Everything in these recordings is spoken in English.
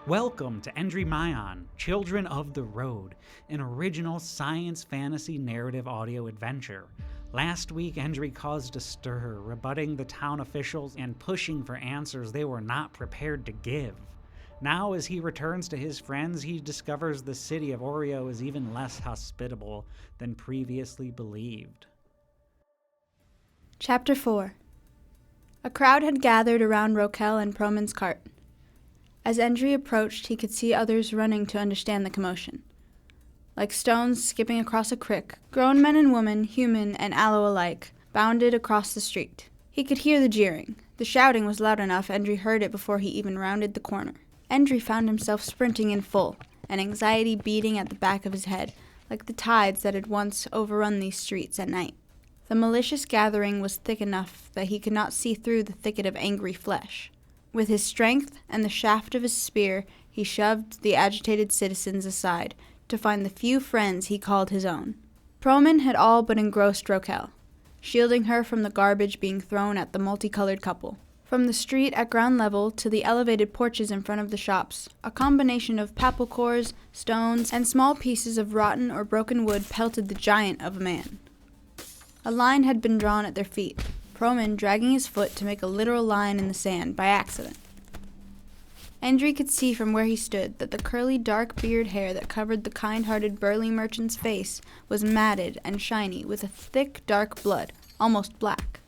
Welcome to Endrymion, Children of the Road, an original science fantasy narrative audio adventure. Last week, Endry caused a stir, rebutting the town officials and pushing for answers they were not prepared to give. Now, as he returns to his friends, he discovers the city of Oreo is even less hospitable than previously believed. Chapter 4. A crowd had gathered around Rokel and Proman's cart. As Endry approached, he could see others running to understand the commotion. Like stones skipping across a creek, grown men and women, human and aloe alike, bounded across the street. He could hear the jeering. The shouting was loud enough Endry heard it before he even rounded the corner. Endry found himself sprinting in full, an anxiety beating at the back of his head, like the tides that had once overrun these streets at night. The malicious gathering was thick enough that he could not see through the thicket of angry flesh. With his strength and the shaft of his spear, he shoved the agitated citizens aside to find the few friends he called his own. Proman had all but engrossed Rokel, shielding her from the garbage being thrown at the multicolored couple. From the street at ground level to the elevated porches in front of the shops, a combination of papal cores, stones, and small pieces of rotten or broken wood pelted the giant of a man. A line had been drawn at their feet, Proman dragging his foot to make a literal line in the sand by accident. Endry could see from where he stood that the curly dark beard hair that covered the kind-hearted burly merchant's face was matted and shiny with a thick dark blood, almost black.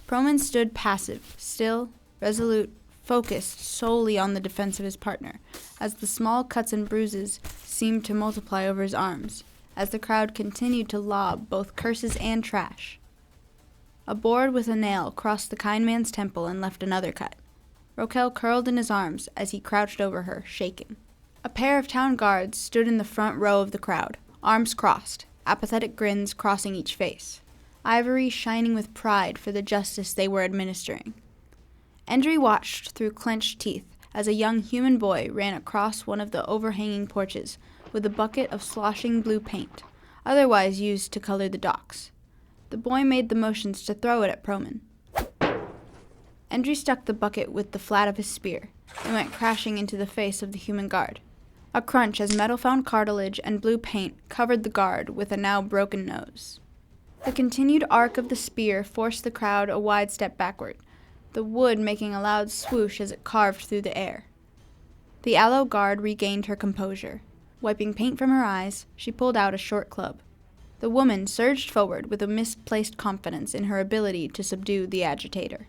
Proman stood passive, still, resolute, focused solely on the defense of his partner, as the small cuts and bruises seemed to multiply over his arms, as the crowd continued to lob both curses and trash. A board with a nail crossed the kind man's temple and left another cut. Rokel curled in his arms as he crouched over her, shaking. A pair of town guards stood in the front row of the crowd, arms crossed, apathetic grins crossing each face, ivory shining with pride for the justice they were administering. Endry watched through clenched teeth as a young human boy ran across one of the overhanging porches with a bucket of sloshing blue paint, otherwise used to color the docks. The boy made the motions to throw it at Proman. Endry struck the bucket with the flat of his spear and went crashing into the face of the human guard. A crunch as metal found cartilage and blue paint covered the guard with a now broken nose. The continued arc of the spear forced the crowd a wide step backward, the wood making a loud swoosh as it carved through the air. The aloe guard regained her composure. Wiping paint from her eyes, she pulled out a short club. The woman surged forward with a misplaced confidence in her ability to subdue the agitator.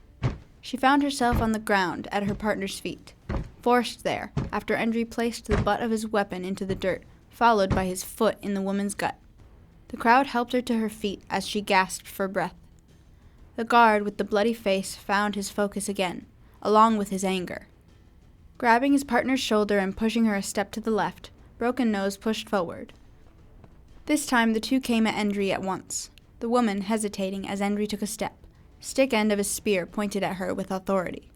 She found herself on the ground at her partner's feet, forced there after Endry placed the butt of his weapon into the dirt, followed by his foot in the woman's gut. The crowd helped her to her feet as she gasped for breath. The guard with the bloody face found his focus again, along with his anger. Grabbing his partner's shoulder and pushing her a step to the left, Broken Nose pushed forward. This time the two came at Endry at once, the woman hesitating as Endry took a step, stick end of his spear pointed at her with authority.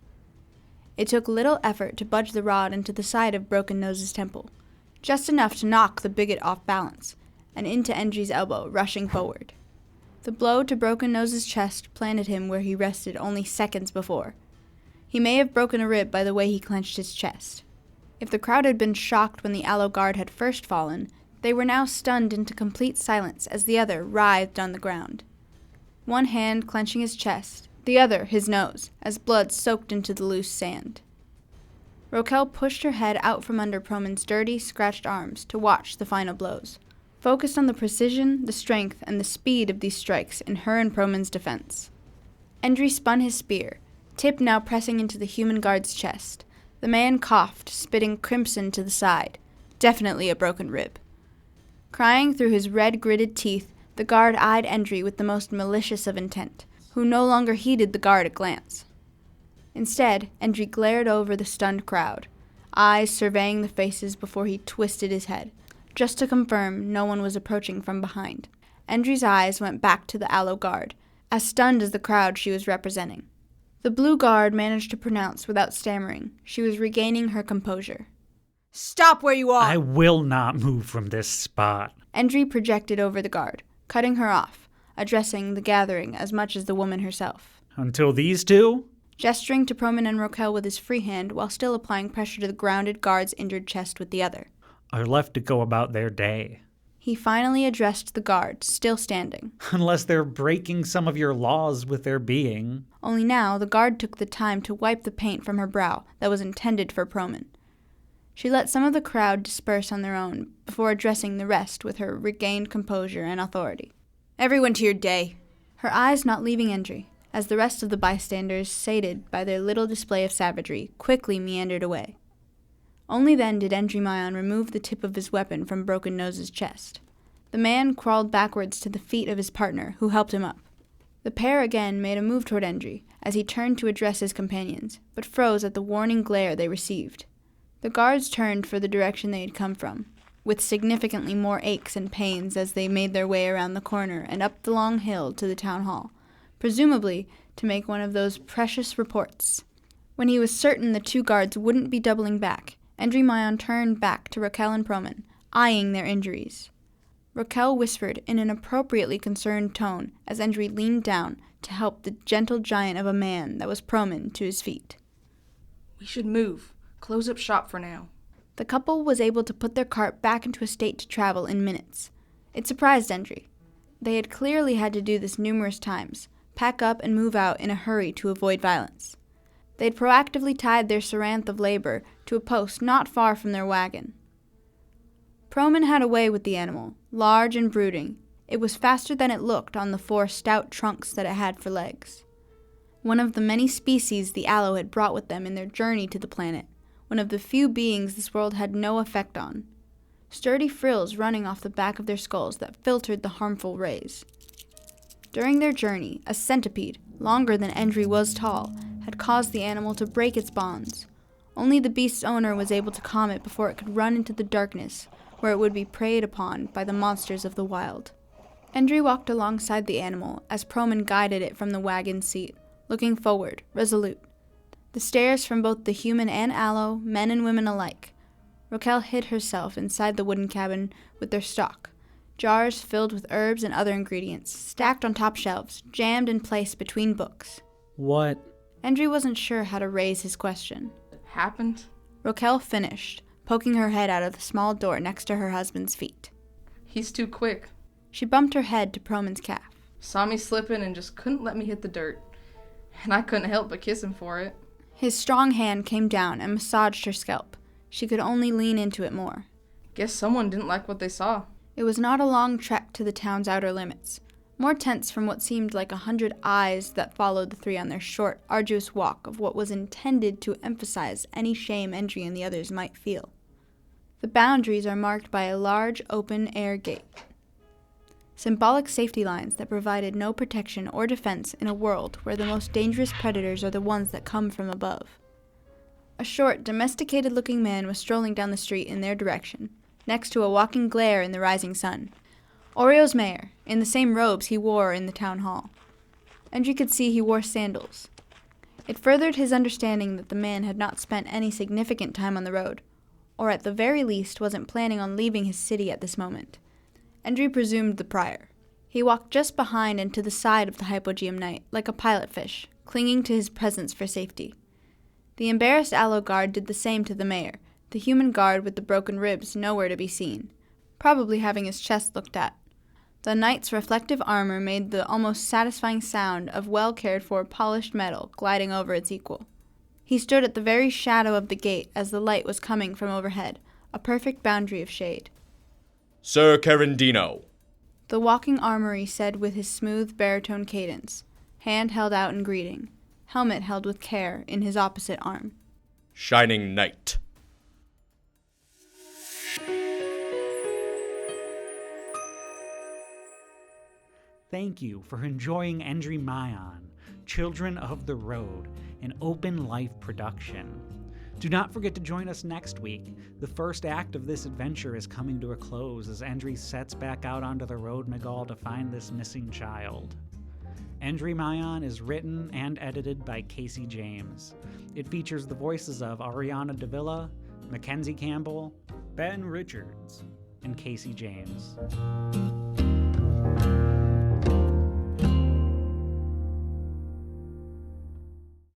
It took little effort to budge the rod into the side of Broken Nose's temple, just enough to knock the bigot off balance, and into Endry's elbow, rushing forward. The blow to Broken Nose's chest planted him where he rested only seconds before. He may have broken a rib by the way he clenched his chest. If the crowd had been shocked when the aloe guard had first fallen, they were now stunned into complete silence as the other writhed on the ground. One hand clenching his chest, the other his nose, as blood soaked into the loose sand. Rokel pushed her head out from under Proman's dirty, scratched arms to watch the final blows, focused on the precision, the strength, and the speed of these strikes in her and Proman's defense. Endry spun his spear, tip now pressing into the human guard's chest. The man coughed, spitting crimson to the side, definitely a broken rib. Crying through his red-gritted teeth, the guard eyed Endry with the most malicious of intent, who no longer heeded the guard a glance. Instead, Endry glared over the stunned crowd, eyes surveying the faces before he twisted his head, just to confirm no one was approaching from behind. Endry's eyes went back to the aloe guard, as stunned as the crowd she was representing. The blue guard managed to pronounce without stammering. She was regaining her composure. "Stop where you are!" I will not move from this spot. Endry projected over the guard, cutting her off, addressing the gathering as much as the woman herself. Until these two? gesturing to Promin and Rokel with his free hand while still applying pressure to the grounded guard's injured chest with the other. Are left to go about their day. He finally addressed the guard, still standing. Unless they're breaking some of your laws with their being. Only now, the guard took the time to wipe the paint from her brow that was intended for Promin. She let some of the crowd disperse on their own before addressing the rest with her regained composure and authority. Everyone to your day. Her eyes not leaving Endry, as the rest of the bystanders, sated by their little display of savagery, quickly meandered away. Only then did Endrymion remove the tip of his weapon from Broken Nose's chest. The man crawled backwards to the feet of his partner, who helped him up. The pair again made a move toward Endry, as he turned to address his companions, but froze at the warning glare they received. The guards turned for the direction they had come from, with significantly more aches and pains as they made their way around the corner and up the long hill to the town hall, presumably to make one of those precious reports. When he was certain the two guards wouldn't be doubling back, Endrymion turned back to Rokel and Promin, eyeing their injuries. Rokel whispered in an appropriately concerned tone as Endry leaned down to help the gentle giant of a man that was Promin to his feet. We should move. Close up shop for now. The couple was able to put their cart back into a state to travel in minutes. It surprised Endry. They had clearly had to do this numerous times, pack up and move out in a hurry to avoid violence. They had proactively tied their saranth of labor to a post not far from their wagon. Promin had a way with the animal, large and brooding. It was faster than it looked on the 4 stout trunks that it had for legs. One of the many species the Aloe had brought with them in their journey to the planet, one of the few beings this world had no effect on. Sturdy frills running off the back of their skulls that filtered the harmful rays. During their journey, a centipede, longer than Endry was tall, had caused the animal to break its bonds. Only the beast's owner was able to calm it before it could run into the darkness, where it would be preyed upon by the monsters of the wild. Endry walked alongside the animal as Promin guided it from the wagon seat, looking forward, resolute. The stares from both the human and Aloe, men and women alike. Rokel hid herself inside the wooden cabin with their stock, jars filled with herbs and other ingredients, stacked on top shelves, jammed in place between books. What? Endry wasn't sure how to raise his question. Happened? Rokel finished, poking her head out of the small door next to her husband's feet. He's too quick. She bumped her head to Promin's calf. Saw me slipping and just couldn't let me hit the dirt. And I couldn't help but kiss him for it. His strong hand came down and massaged her scalp. She could only lean into it more. Guess someone didn't like what they saw. It was not a long trek to the town's outer limits, more tense from what seemed like 100 eyes that followed the three on their short, arduous walk of what was intended to emphasize any shame Endry and the others might feel. The boundaries are marked by a large, open-air gate. Symbolic safety lines that provided no protection or defense in a world where the most dangerous predators are the ones that come from above. A short, domesticated-looking man was strolling down the street in their direction, next to a walking glare in the rising sun. Oreo's mayor, in the same robes he wore in the town hall. Endry could see he wore sandals. It furthered his understanding that the man had not spent any significant time on the road, or at the very least wasn't planning on leaving his city at this moment. Endry presumed the prior. He walked just behind and to the side of the hypogeum knight, like a pilot fish, clinging to his presence for safety. The embarrassed Aloe guard did the same to the mayor, the human guard with the broken ribs nowhere to be seen, probably having his chest looked at. The knight's reflective armor made the almost satisfying sound of well-cared-for polished metal gliding over its equal. He stood at the very shadow of the gate as the light was coming from overhead, a perfect boundary of shade. Sir Carandino, The walking armory said with his smooth baritone cadence, hand held out in greeting, helmet held with care in his opposite arm. Shining Knight. Thank you for enjoying Endrymion, Children of the Road, an open life production. Do not forget to join us next week. The first act of this adventure is coming to a close as Endry sets back out onto the Road Magal to find this missing child. Endrymion is written and edited by Casey James. It features the voices of Ariana Davila, Mackenzie Campbell, Ben Richards, and Casey James.